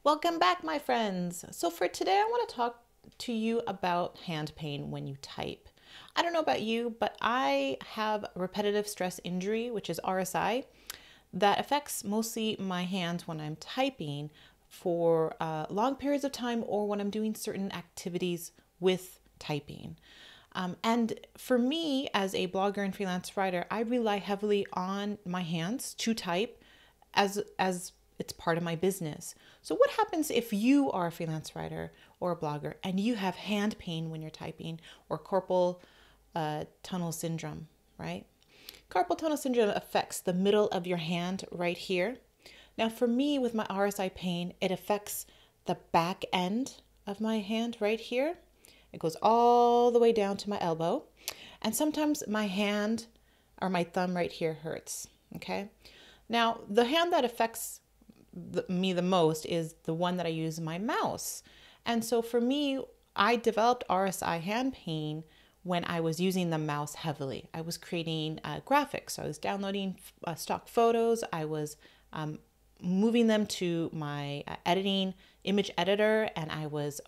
Welcome back, my friends. So for today, I want to talk to you about hand pain when you type. I don't know about you, but I have repetitive stress injury, which is RSI, that affects mostly my hands when I'm typing for long periods of time or when I'm doing certain activities with typing. And for me, as a blogger and freelance writer, I rely heavily on my hands to type as it's part of my business. So what happens if you are a freelance writer or a blogger and you have hand pain when you're typing or carpal tunnel syndrome, right? Carpal tunnel syndrome affects the middle of your hand right here. Now for me with my RSI pain, it affects the back end of my hand right here. It goes all the way down to my elbow. And sometimes my hand or my thumb right here hurts, okay? Now, the hand that affects me the most is the one that I use my mouse. And so for me, I developed RSI hand pain when I was using the mouse heavily. I was creating graphics. So I was downloading stock photos. I was moving them to my editing image editor, and I was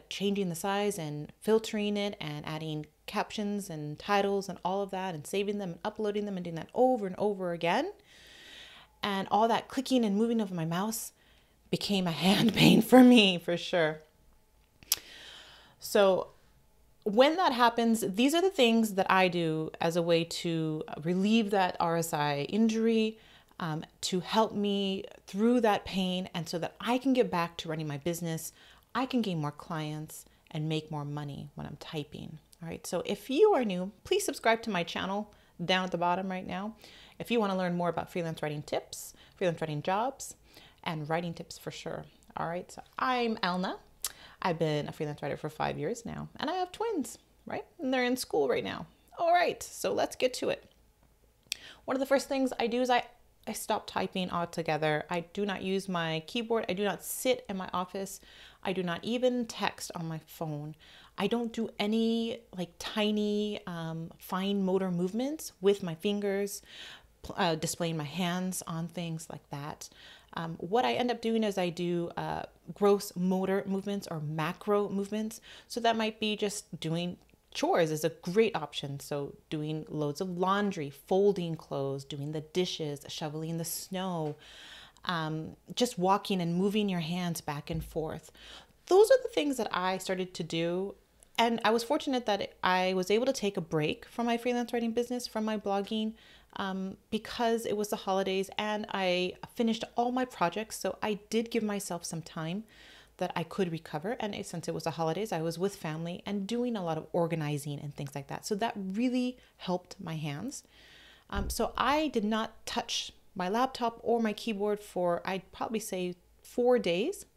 changing the size and filtering it and adding captions and titles and all of that and saving them and uploading them and doing that over and over again. And all that clicking and moving of my mouse became a hand pain for me, for sure. So when that happens, these are the things that I do as a way to relieve that RSI injury, to help me through that pain, and so that I can get back to running my business. I can gain more clients and make more money when I'm typing. All right, so if you are new, please subscribe to my channel down at the bottom right now. If you want to learn more about freelance writing tips, freelance writing jobs, and writing tips for sure. All right, so I'm Elna. I've been a freelance writer for 5 years now, and I have twins, right? And they're in school right now. All right, so let's get to it. One of the first things I do is I stop typing altogether. I do not use my keyboard. I do not sit in my office. I do not even text on my phone. I don't do any like tiny fine motor movements with my fingers, displaying my hands on things like that. What I end up doing is I do gross motor movements or macro movements. So that might be just doing chores is a great option. So doing loads of laundry, folding clothes, doing the dishes, shoveling the snow, just walking and moving your hands back and forth. Those are the things that I started to do. And I was fortunate that I was able to take a break from my freelance writing business, from my blogging, because it was the holidays and I finished all my projects. So I did give myself some time that I could recover. And since it was the holidays, I was with family and doing a lot of organizing and things like that. So that really helped my hands. So I did not touch my laptop or my keyboard for, I'd probably say 4 days.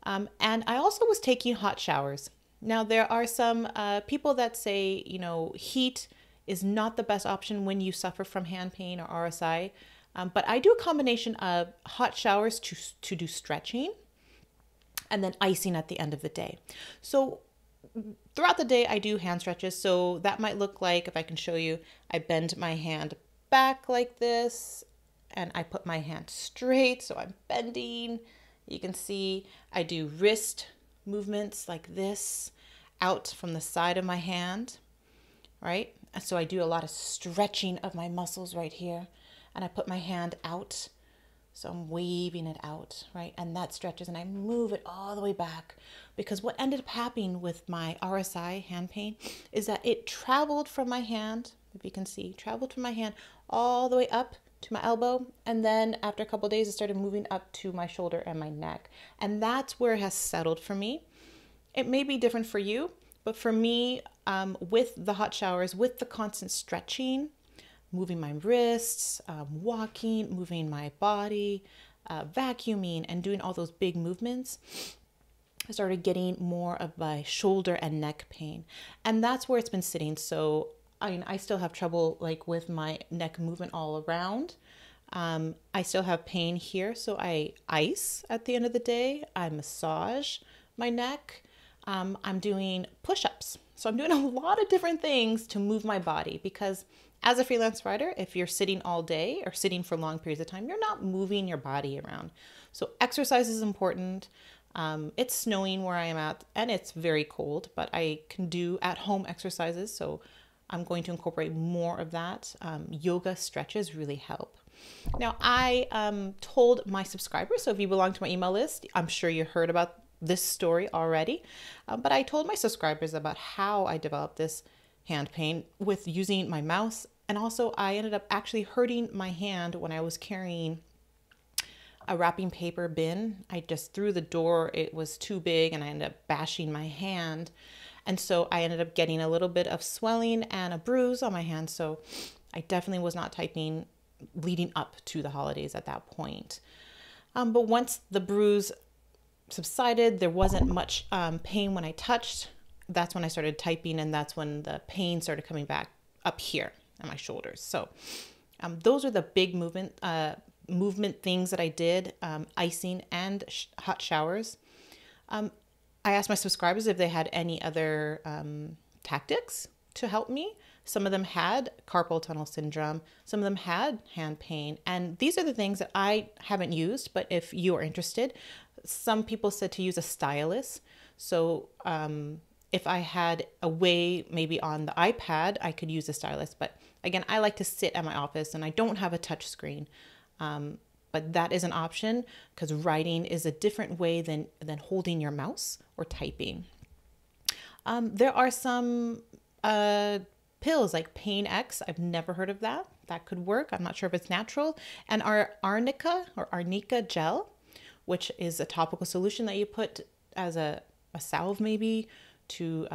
And I also was taking hot showers. Now, there are some people that say, you know, heat is not the best option when you suffer from hand pain or RSI. But I do a combination of hot showers to do stretching and then icing at the end of the day. So throughout the day, I do hand stretches. So that might look like, if I can show you, I bend my hand back like this and I put my hand straight. So I'm bending. You can see I do wrist movements like this out from the side of my hand, right? So I do a lot of stretching of my muscles right here, and I put my hand out. So I'm waving it out, right? And that stretches, and I move it all the way back, because what ended up happening with my RSI hand pain is that it traveled from my hand, if you can see, traveled from my hand all the way up to my elbow, and then after a couple of days it started moving up to my shoulder and my neck, and that's where it has settled for me. It may be different for you, but for me, with the hot showers, with the constant stretching, moving my wrists, walking, moving my body, vacuuming, and doing all those big movements, I started getting more of my shoulder and neck pain, and that's where it's been sitting. So I mean, I still have trouble like with my neck movement all around. I still have pain here, so I ice at the end of the day. I massage my neck. I'm doing push-ups. So I'm doing a lot of different things to move my body, because As a freelance writer, if you're sitting all day or sitting for long periods of time, you're not moving your body around. So exercise is important. It's snowing where I am at and it's very cold, but I can do at home exercises. So I'm going to incorporate more of that. Yoga stretches really help. Now, I told my subscribers, so if you belong to my email list, I'm sure you heard about this story already, but I told my subscribers about how I developed this hand pain with using my mouse. And also I ended up actually hurting my hand when I was carrying a wrapping paper bin. I just threw the door, it was too big, and I ended up bashing my hand. And so I ended up getting a little bit of swelling and a bruise on my hand. So I definitely was not typing leading up to the holidays at that point. But once the bruise subsided, there wasn't much pain when I touched. That's when I started typing, and that's when the pain started coming back up here on my shoulders. So those are the big movement things that I did, icing and hot showers. I asked my subscribers if they had any other tactics to help me. Some of them had carpal tunnel syndrome. Some of them had hand pain. And these are the things that I haven't used, but if you are interested, some people said to use a stylus. So if I had a way, maybe on the iPad, I could use a stylus. But again, I like to sit at my office and I don't have a touch screen. But that is an option because writing is a different way than holding your mouse or typing. There are some pills like Pain X. I've never heard of that. That could work. I'm not sure if it's natural. And our arnica gel, which is a topical solution that you put as a salve maybe to,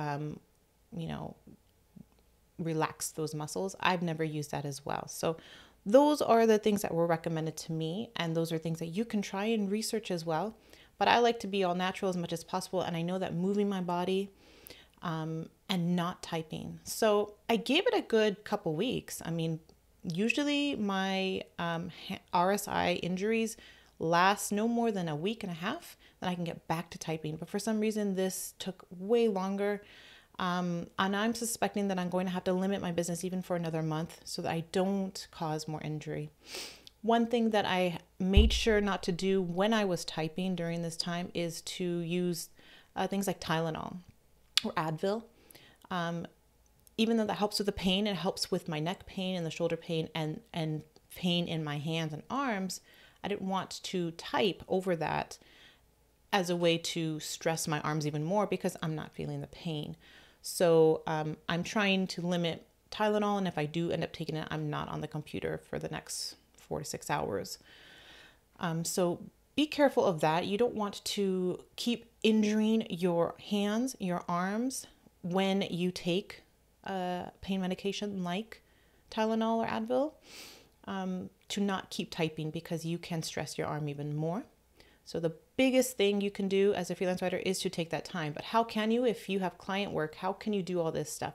relax those muscles. I've never used that as well. So those are the things that were recommended to me. And those are things that you can try and research as well. But I like to be all natural as much as possible. And I know that moving my body and not typing. So I gave it a good couple weeks. I mean, usually my RSI injuries last no more than a week and a half, then I can get back to typing. But for some reason, this took way longer. And I'm suspecting that I'm going to have to limit my business even for another month so that I don't cause more injury. One thing that I made sure not to do when I was typing during this time is to use things like Tylenol or Advil. Even though that helps with the pain, it helps with my neck pain and the shoulder pain and pain in my hands and arms. I didn't want to type over that as a way to stress my arms even more because I'm not feeling the pain. So I'm trying to limit Tylenol, and if I do end up taking it, I'm not on the computer for the next 4 to 6 hours. So be careful of that. You don't want to keep injuring your hands, your arms when you take pain medication like Tylenol or Advil, to not keep typing because you can stress your arm even more. So the biggest thing you can do as a freelance writer is to take that time. But how can you, if you have client work, how can you do all this stuff?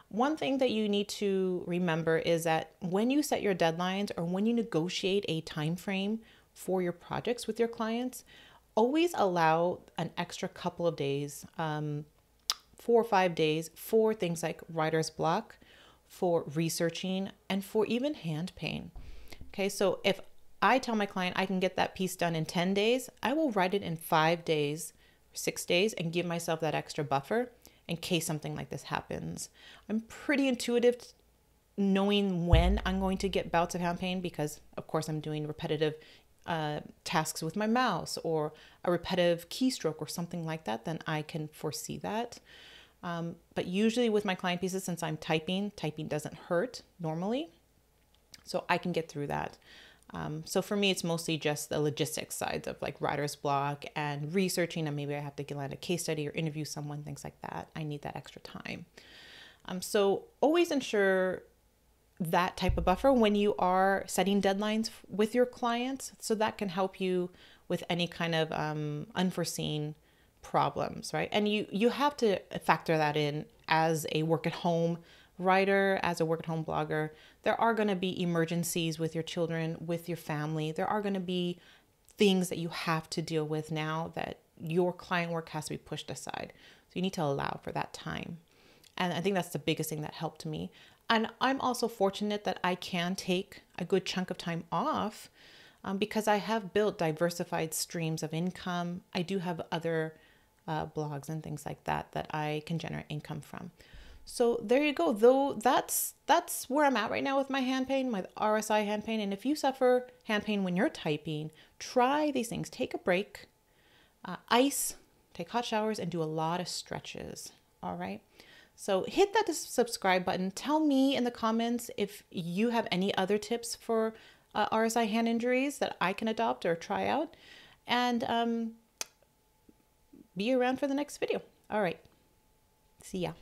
One thing that you need to remember is that when you set your deadlines or when you negotiate a time frame for your projects with your clients, always allow an extra couple of days, 4 or 5 days for things like writer's block, for researching, and for even hand pain. Okay, so if I tell my client I can get that piece done in 10 days, I will write it in 5 days, 6 days, and give myself that extra buffer in case something like this happens. I'm pretty intuitive knowing when I'm going to get bouts of hand pain because, of course, I'm doing repetitive tasks with my mouse or a repetitive keystroke or something like that, then I can foresee that. But usually with my client pieces, since I'm typing doesn't hurt normally, so I can get through that. So for me, it's mostly just the logistics side of like writer's block and researching, and maybe I have to land a case study or interview someone, things like that. I need that extra time. So always ensure that type of buffer when you are setting deadlines with your clients. So that can help you with any kind of unforeseen problems, right? And you have to factor that in as a work at home writer, as a work at home blogger. There are going to be emergencies with your children, with your family. There are going to be things that you have to deal with now that your client work has to be pushed aside. So you need to allow for that time. And I think that's the biggest thing that helped me. And I'm also fortunate that I can take a good chunk of time off because I have built diversified streams of income. I do have other blogs and things like that that I can generate income from. So there you go. Though that's where I'm at right now with my hand pain, my RSI hand pain. And if you suffer hand pain when you're typing, try these things. Take a break, ice, take hot showers, and do a lot of stretches. All right. So hit that subscribe button. Tell me in the comments if you have any other tips for RSI hand injuries that I can adopt or try out. And be around for the next video. All right. See ya.